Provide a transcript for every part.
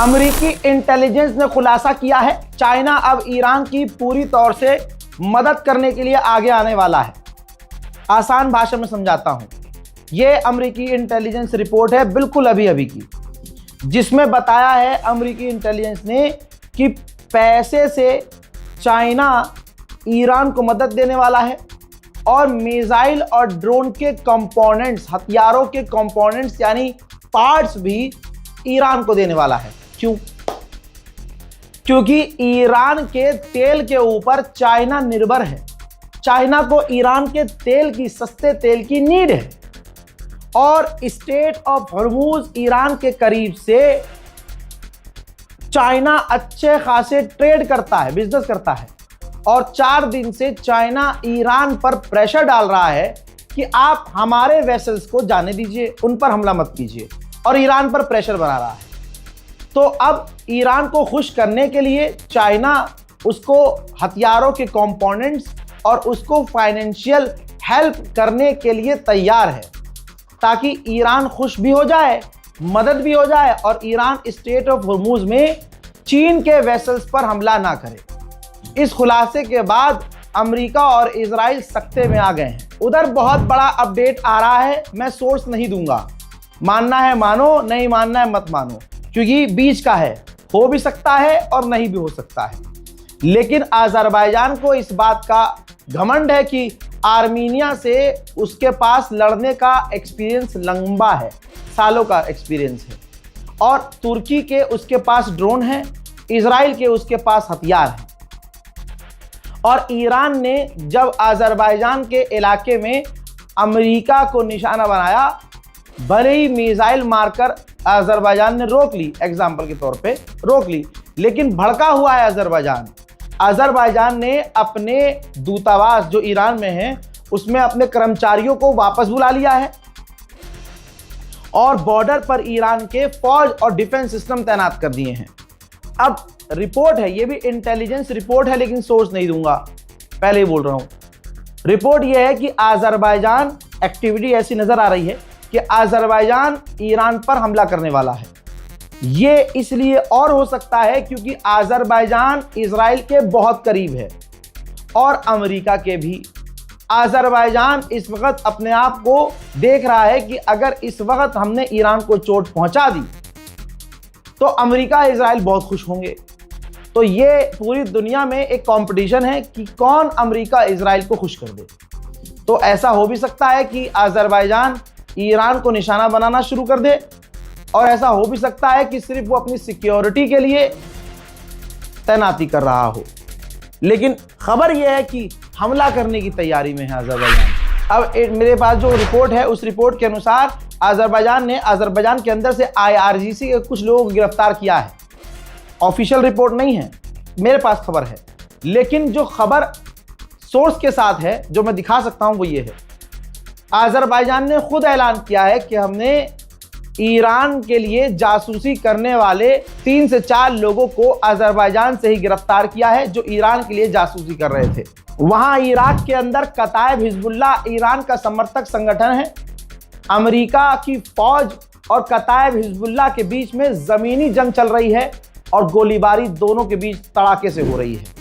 अमेरिकी इंटेलिजेंस ने खुलासा किया है चाइना अब ईरान की पूरी तौर से मदद करने के लिए आगे आने वाला है। आसान भाषा में समझाता हूं, यह अमेरिकी इंटेलिजेंस रिपोर्ट है बिल्कुल अभी अभी की, जिसमें बताया है अमेरिकी इंटेलिजेंस ने कि पैसे से चाइना ईरान को मदद देने वाला है और मिसाइल और ड्रोन के कंपोनेंट्स, हथियारों के कंपोनेंट्स यानी पार्ट्स भी ईरान को देने वाला है। क्यों? क्योंकि ईरान के तेल के ऊपर चाइना निर्भर है। चाइना को ईरान के तेल की, सस्ते तेल की नीड है और स्टेट ऑफ हॉर्मूज ईरान के करीब से चाइना अच्छे खासे ट्रेड करता है, बिजनेस करता है और 4 दिन से चाइना ईरान पर प्रेशर डाल रहा है कि आप हमारे वेसल्स को जाने दीजिए, उन पर हमला मत कीजिए, और ईरान पर प्रेशर बना रहा है। तो अब ईरान को खुश करने के लिए चाइना उसको हथियारों के कंपोनेंट्स और उसको फाइनेंशियल हेल्प करने के लिए तैयार है, ताकि ईरान खुश भी हो जाए, मदद भी हो जाए और ईरान स्टेट ऑफ हॉर्मूज में चीन के वेसल्स पर हमला ना करे। इस खुलासे के बाद अमेरिका और इजराइल सख्ते में आ गए हैं। उधर बहुत बड़ा अपडेट आ रहा है, मैं सोर्स नहीं दूंगा, मानना है मानो, नहीं मानना है मत मानो, क्योंकि बीच का है, हो भी सकता है और नहीं भी हो सकता है। लेकिन अजरबैजान को इस बात का घमंड है कि आर्मीनिया से उसके पास लड़ने का एक्सपीरियंस लंबा है, सालों का एक्सपीरियंस है, और तुर्की के उसके पास ड्रोन है, इजराइल के उसके पास हथियार है। और ईरान ने जब अजरबैजान के इलाके में अमेरिका को निशाना बनाया, भले ही मिसाइल मारकर अजरबैजान ने रोक ली, एग्जाम्पल के तौर पे रोक ली, लेकिन भड़का हुआ है अजरबैजान। अजरबैजान ने अपने दूतावास जो ईरान में है उसमें अपने कर्मचारियों को वापस बुला लिया है और बॉर्डर पर ईरान के फौज और डिफेंस सिस्टम तैनात कर दिए हैं। अब रिपोर्ट है, ये भी इंटेलिजेंस रिपोर्ट है, लेकिन सोर्स नहीं दूंगा, पहले ही बोल रहा हूं। रिपोर्ट यह है कि अजरबैजान एक्टिविटी ऐसी नजर आ रही है कि अजरबैजान ईरान पर हमला करने वाला है। ये इसलिए और हो सकता है क्योंकि अजरबैजान इजराइल के बहुत करीब है और अमेरिका के भी। अजरबैजान इस वक्त अपने आप को देख रहा है कि अगर इस वक्त हमने ईरान को चोट पहुंचा दी तो अमेरिका इजराइल बहुत खुश होंगे। तो ये पूरी दुनिया में एक कंपटीशन है कि कौन अमेरिका इजराइल को खुश कर दे। तो ऐसा हो भी सकता है कि अजरबैजान ईरान को निशाना बनाना शुरू कर दे, और ऐसा हो भी सकता है कि सिर्फ वो अपनी सिक्योरिटी के लिए तैनाती कर रहा हो। लेकिन खबर यह है कि हमला करने की तैयारी में है अजरबैजान। अब मेरे पास जो रिपोर्ट है, उस रिपोर्ट के अनुसार अजरबैजान ने अजरबैजान के अंदर से IRGC के कुछ लोगों को गिरफ्तार किया है। ऑफिशियल रिपोर्ट नहीं है, मेरे पास खबर है, लेकिन जो खबर सोर्स के साथ है जो मैं दिखा सकता हूं वो ये है। अजरबैजान ने खुद ऐलान किया है कि हमने ईरान के लिए जासूसी करने वाले 3 से 4 लोगों को अजरबैजान से ही गिरफ्तार किया है, जो ईरान के लिए जासूसी कर रहे थे। वहां इराक के अंदर कताइब हिजबुल्लाह ईरान का समर्थक संगठन है। अमेरिका की फौज और कताइब हिजबुल्लाह के बीच में जमीनी जंग चल रही है और गोलीबारी दोनों के बीच तड़ाके से हो रही है।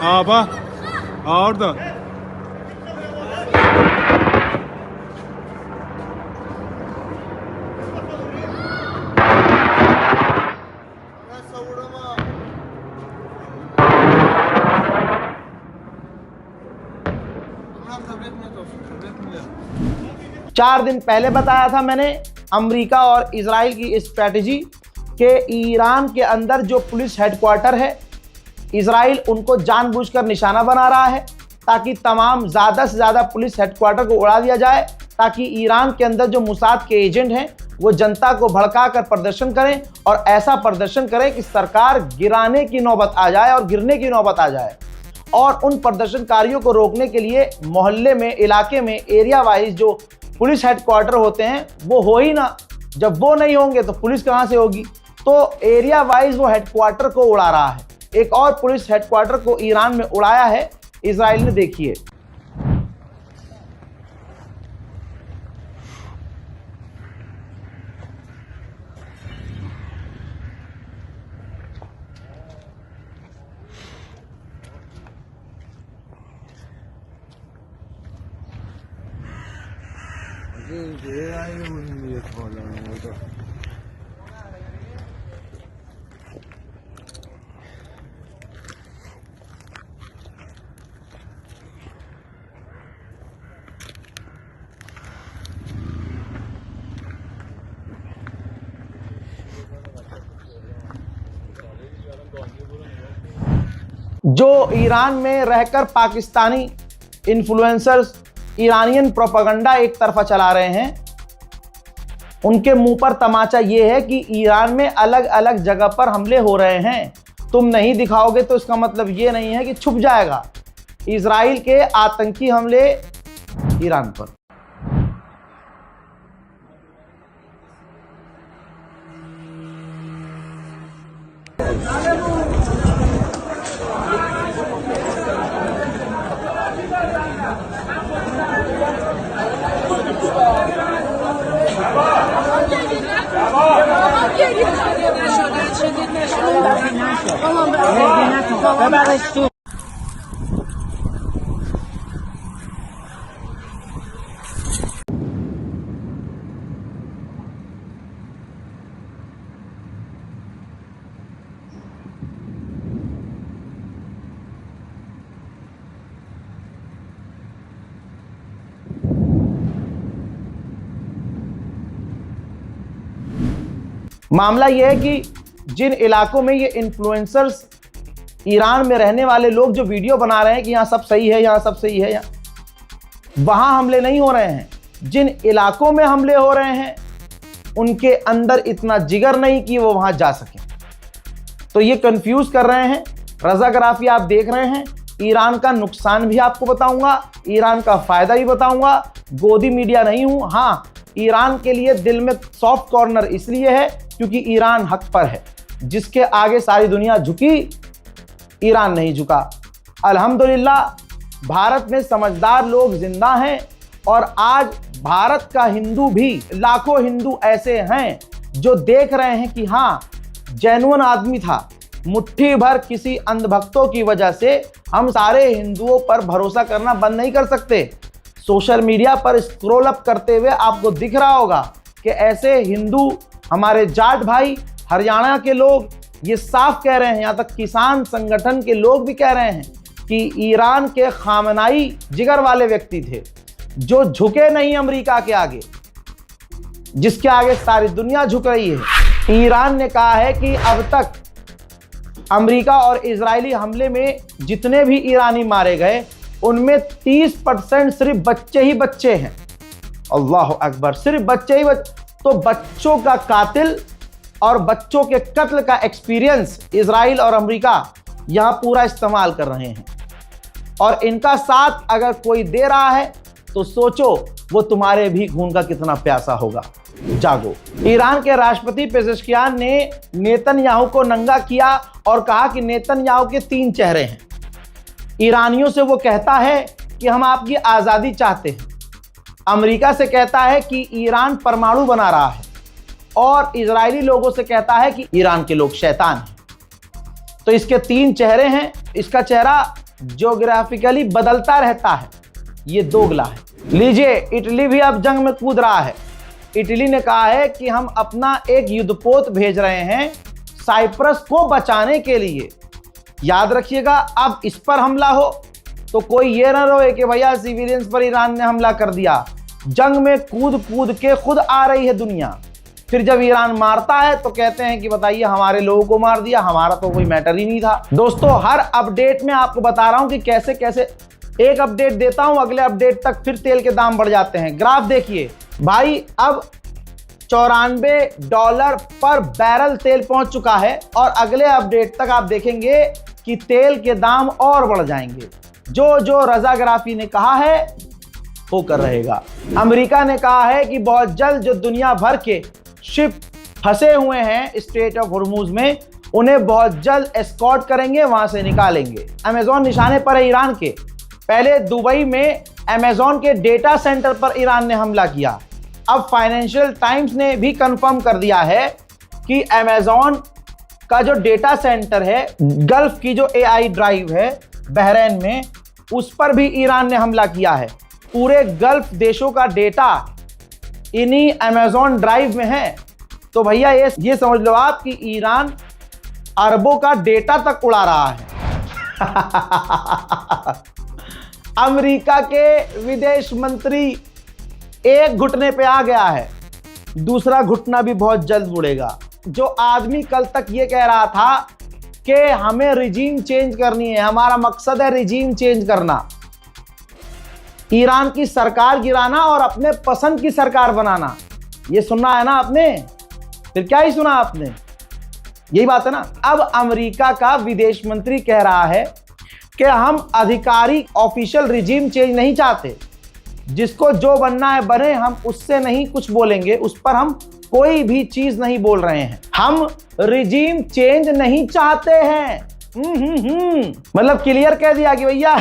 Aba, orada. 4 दिन पहले बताया था मैंने अमेरिका और इजराइल की स्ट्रैटेजी कि ईरान के अंदर जो पुलिस हेडक्वार्टर है, इजराइल उनको जानबूझकर निशाना बना रहा है ताकि तमाम ज़्यादा से ज़्यादा पुलिस हेडक्वार्टर को उड़ा दिया जाए, ताकि ईरान के अंदर जो मुसाद के एजेंट हैं वो जनता को भड़का कर प्रदर्शन करें और ऐसा प्रदर्शन करें कि सरकार गिराने की नौबत आ जाए और गिरने की नौबत आ जाए। और उन प्रदर्शनकारियों को रोकने के लिए मोहल्ले में, इलाके में, एरिया वाइज जो पुलिस हेडक्वार्टर होते हैं वो हो ही ना। जब वो नहीं होंगे तो पुलिस कहाँ से होगी? तो एरिया वाइज वो हेडक्वार्टर को उड़ा रहा है। एक और पुलिस हेडक्वार्टर को ईरान में उड़ाया है इजराइल ने, देखिए। जो ईरान में रहकर पाकिस्तानी इन्फ्लुएंसर्स ईरानियन प्रोपेगेंडा एक तरफा चला रहे हैं, उनके मुंह पर तमाचा यह है कि ईरान में अलग अलग जगह पर हमले हो रहे हैं। तुम नहीं दिखाओगे तो इसका मतलब यह नहीं है कि छुप जाएगा। इजराइल के आतंकी हमले ईरान पर। मामला यह है कि जिन इलाकों में ये इन्फ्लुएंसर्स, ईरान में रहने वाले लोग जो वीडियो बना रहे हैं कि यहाँ सब सही है, यहाँ सब सही है, वहाँ हमले नहीं हो रहे हैं। जिन इलाकों में हमले हो रहे हैं उनके अंदर इतना जिगर नहीं कि वो वहाँ जा सकें। तो ये कंफ्यूज कर रहे हैं। रज़ाग्राफी आप देख रहे हैं। ईरान का नुकसान भी आपको बताऊंगा, ईरान का फ़ायदा भी बताऊंगा। गोदी मीडिया नहीं हूँ। हाँ, ईरान के लिए दिल में सॉफ्ट कॉर्नर इसलिए है क्योंकि ईरान हक पर है। जिसके आगे सारी दुनिया झुकी, ईरान नहीं झुका। अल्हम्दुलिल्लाह भारत में समझदार लोग जिंदा हैं और आज भारत का हिंदू भी, लाखों हिंदू ऐसे हैं जो देख रहे हैं कि हाँ, जेन्युइन आदमी था। मुट्ठी भर किसी अंधभक्तों की वजह से हम सारे हिंदुओं पर भरोसा करना बंद नहीं कर सकते। सोशल मीडिया पर स्क्रॉल अप करते हुए आपको दिख रहा होगा कि ऐसे हिंदू, हमारे जाट भाई, हरियाणा के लोग ये साफ कह रहे हैं, यहाँ तक किसान संगठन के लोग भी कह रहे हैं कि ईरान के खामनाई जिगर वाले व्यक्ति थे जो झुके नहीं अमेरिका के आगे, जिसके आगे सारी दुनिया झुक रही है। ईरान ने कहा है कि अब तक अमेरिका और इजरायली हमले में जितने भी ईरानी मारे गए उनमें 30% सिर्फ बच्चे ही बच्चे हैं। अल्लाह अकबर, सिर्फ बच्चे ही तो बच्चों का कातिल और बच्चों के कत्ल का एक्सपीरियंस इजराइल और अमेरिका यहां पूरा इस्तेमाल कर रहे हैं। और इनका साथ अगर कोई दे रहा है तो सोचो वो तुम्हारे भी खून का कितना प्यासा होगा। जागो। ईरान के राष्ट्रपति पेजेश्कियान ने नेतन्याहू को नंगा किया और कहा कि नेतन्याहू के 3 चेहरे हैं। ईरानियों से वो कहता है कि हम आपकी आज़ादी चाहते हैं, अमेरिका से कहता है कि ईरान परमाणु बना रहा है, और इजरायली लोगों से कहता है कि ईरान के लोग शैतान हैं। तो इसके 3 चेहरे हैं। इसका चेहरा ज्योग्राफिकली बदलता रहता है, ये दोगला है। लीजिए, इटली भी अब जंग में कूद रहा है। इटली ने कहा है कि हम अपना एक युद्धपोत भेज रहे हैं साइप्रस को बचाने के लिए। याद रखिएगा, अब इस पर हमला हो तो कोई ये ना रोए कि भैया सिविलियंस पर ईरान ने हमला कर दिया। जंग में कूद कूद के खुद आ रही है दुनिया। फिर जब ईरान मारता है तो कहते हैं कि बताइए हमारे लोगों को मार दिया, हमारा तो कोई मैटर ही नहीं था। दोस्तों, हर अपडेट में आपको बता रहा हूं कि कैसे कैसे एक अपडेट देता हूं, अगले अपडेट तक फिर तेल के दाम बढ़ जाते हैं। ग्राफ देखिए भाई, अब $94 पर बैरल तेल पहुंच चुका है और अगले अपडेट तक आप देखेंगे कि तेल के दाम और बढ़ जाएंगे। जो जो रजाग्राफी ने कहा है वो कर रहेगा। अमेरिका ने कहा है कि बहुत जल्द जो दुनिया भर के शिप फंसे हुए हैं स्ट्रेट ऑफ हॉर्मूज में, उन्हें बहुत जल्द एस्कॉर्ट करेंगे, वहां से निकालेंगे। अमेजॉन निशाने पर है ईरान के। पहले दुबई में अमेजॉन के डेटा सेंटर पर ईरान ने हमला किया। अब फाइनेंशियल टाइम्स ने भी कंफर्म कर दिया है कि अमेजॉन का जो डेटा सेंटर है, गल्फ की जो एआई ड्राइव है बहरीन में, उस पर भी ईरान ने हमला किया है। पूरे गल्फ देशों का डेटा इन्हीं अमेजॉन ड्राइव में है। तो भैया ये समझ लो आप कि ईरान अरबों का डेटा तक उड़ा रहा है। अमेरिका के विदेश मंत्री एक घुटने पे आ गया है, दूसरा घुटना भी बहुत जल्द मुड़ेगा। जो आदमी कल तक ये कह रहा था कि हमें रिजीम चेंज करनी है, हमारा मकसद है रिजीम चेंज करना, ईरान की सरकार गिराना और अपने पसंद की सरकार बनाना, ये सुनना है ना आपने? फिर क्या ही सुना आपने? यही बात है ना। अब अमेरिका का विदेश मंत्री कह रहा है कि हम आधिकारिक ऑफिशियल रिजीम चेंज नहीं चाहते, जिसको जो बनना है बने, हम उससे नहीं कुछ बोलेंगे, उस पर हम कोई भी चीज नहीं बोल रहे हैं, हम रिजीम चेंज नहीं चाहते हैं। मतलब क्लियर कह दिया कि भैया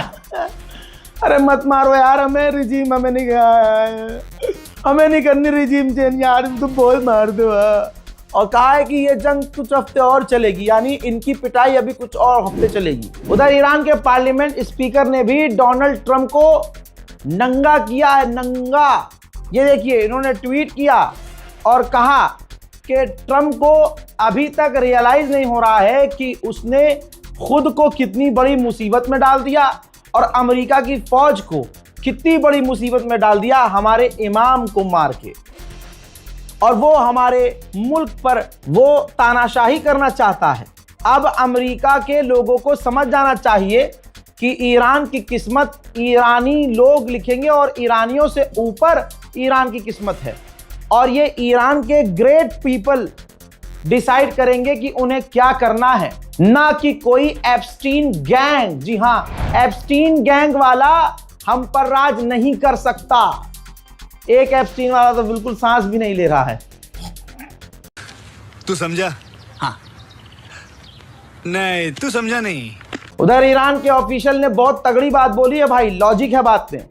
अरे मत मारो यार, हमें रिजीम, हमें नहीं हमें नहीं करनी रिजीम चेंज यार, तुम बहुत मार दो। और कहा है कि ये जंग कुछ हफ्ते और चलेगी, यानी इनकी पिटाई अभी कुछ और हफ्ते चलेगी। उधर ईरान के पार्लियामेंट स्पीकर ने भी डोनाल्ड ट्रंप को नंगा किया है, नंगा। ये देखिए, इन्होंने ट्वीट किया और कहा कि ट्रंप को अभी तक रियलाइज नहीं हो रहा है कि उसने खुद को कितनी बड़ी मुसीबत में डाल दिया और अमेरिका की फौज को कितनी बड़ी मुसीबत में डाल दिया हमारे इमाम को मार के। और वो हमारे मुल्क पर वो तानाशाही करना चाहता है। अब अमेरिका के लोगों को समझ जाना चाहिए कि ईरान की किस्मत ईरानी लोग लिखेंगे और ईरानियों से ऊपर ईरान की किस्मत है। और ये ईरान के ग्रेट पीपल डिसाइड करेंगे कि उन्हें क्या करना है, ना कि कोई एप्स्टीन गैंग। जी हां, एप्स्टीन गैंग वाला हम पर राज नहीं कर सकता। एक एप्स्टीन वाला तो बिल्कुल सांस भी नहीं ले रहा है। तू समझा? हाँ। नहीं, तू समझा नहीं। उधर ईरान के ऑफिशियल ने बहुत तगड़ी बात बोली है भाई, लॉजिक है बात में।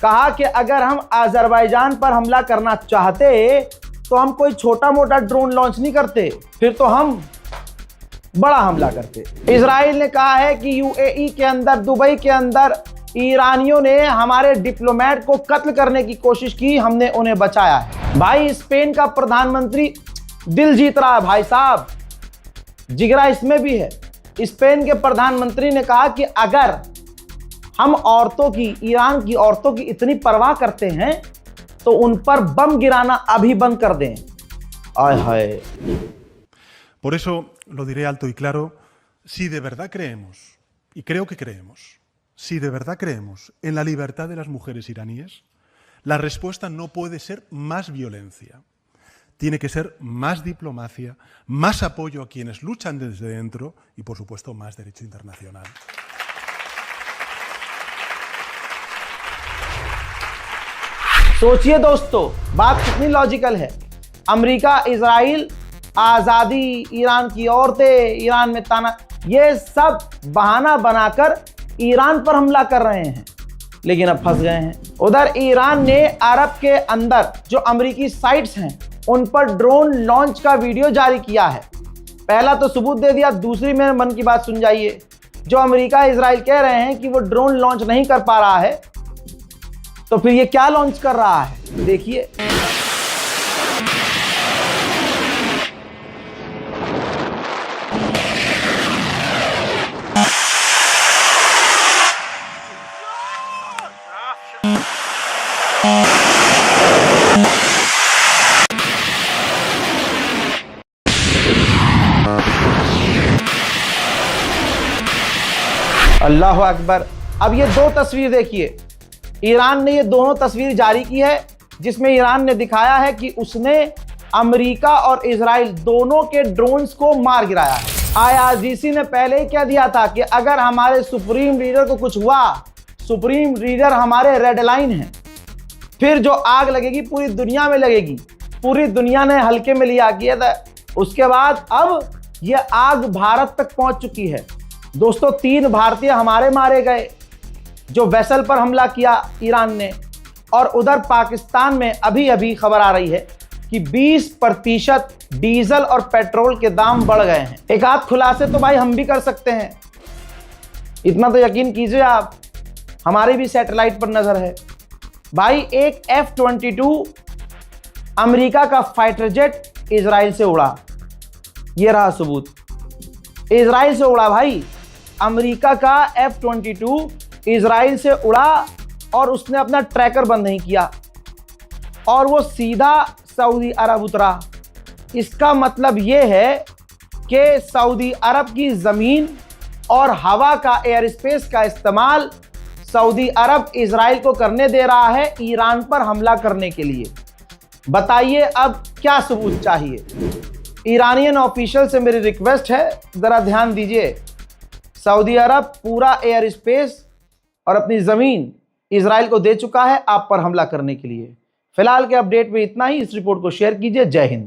कहा कि अगर हम अजरबैजान पर हमला करना चाहते तो हम कोई छोटा मोटा ड्रोन लॉन्च नहीं करते, फिर तो हम बड़ा हमला करते। इजराइल ने कहा है कि यूएई के अंदर, दुबई के अंदर ईरानियों ने हमारे डिप्लोमेट को कत्ल करने की कोशिश की, हमने उन्हें बचाया है। भाई स्पेन का प्रधानमंत्री दिल जीत रहा है भाई साहब, जिगरा इसमें भी है। स्पेन के प्रधानमंत्री ने कहा कि अगर हम औरतों की, ईरान की औरतों की इतनी परवाह करते हैं तो उन पर बम गिराना अभी बंद कर दें। आय हाय। Por eso lo diré alto y claro, si de verdad creemos, y creo que creemos, si de verdad creemos en la libertad de las mujeres iraníes, la respuesta no puede ser más violencia. Tiene que ser más diplomacia, más apoyo a quienes luchan desde dentro y, por supuesto, más derecho internacional. सोचिए दोस्तों, बात कितनी logical है। America, Israel, आज़ादी, Iran की औरतें, Iran में ताना, ये सब बहाना बनाकर ईरान पर हमला कर रहे हैं, लेकिन अब फंस गए हैं। उधर ईरान ने अरब के अंदर जो अमेरिकी साइट्स हैं उन पर ड्रोन लॉन्च का वीडियो जारी किया है। पहला तो सबूत दे दिया, दूसरी मेरे मन की बात सुन जाइए। जो अमेरिका, इजराइल कह रहे हैं कि वो ड्रोन लॉन्च नहीं कर पा रहा है, तो फिर ये क्या लॉन्च कर रहा है, देखिए। अल्लाह अकबर। अब ये दो तस्वीर देखिए, ईरान ने ये दोनों तस्वीर जारी की है जिसमें ईरान ने दिखाया है कि उसने अमेरिका और इजराइल दोनों के ड्रोन्स को मार गिराया है। IRGC ने पहले ही कह दिया था कि अगर हमारे सुप्रीम लीडर को कुछ हुआ, सुप्रीम लीडर हमारे रेड लाइन है, फिर जो आग लगेगी पूरी दुनिया में लगेगी। पूरी दुनिया ने हल्के में लिया किया था। उसके बाद अब यह आग भारत तक पहुंच चुकी है। दोस्तों 3 भारतीय हमारे मारे गए जो वेसल पर हमला किया ईरान ने, और उधर पाकिस्तान में अभी अभी खबर आ रही है कि 20% डीजल और पेट्रोल के दाम बढ़ गए हैं। एक आध खुलासे तो भाई हम भी कर सकते हैं, इतना तो यकीन कीजिए आप, हमारी भी सैटेलाइट पर नजर है। भाई एक F-22 अमेरिका का फाइटर जेट इजराइल से उड़ा, ये रहा सबूत, इजराइल से उड़ा भाई। अमेरिका का F-22 इजराइल से उड़ा और उसने अपना ट्रैकर बंद नहीं किया और वो सीधा सऊदी अरब उतरा। इसका मतलब ये है कि सऊदी अरब की ज़मीन और हवा का, एयर स्पेस का इस्तेमाल सऊदी अरब इजराइल को करने दे रहा है ईरान पर हमला करने के लिए। बताइए अब क्या सबूत चाहिए। ईरानियन ऑफिशियल से मेरी रिक्वेस्ट है, ज़रा ध्यान दीजिए। सऊदी अरब पूरा एयर स्पेस और अपनी ज़मीन इजराइल को दे चुका है आप पर हमला करने के लिए। फिलहाल के अपडेट में इतना ही। इस रिपोर्ट को शेयर कीजिए। जय हिंद।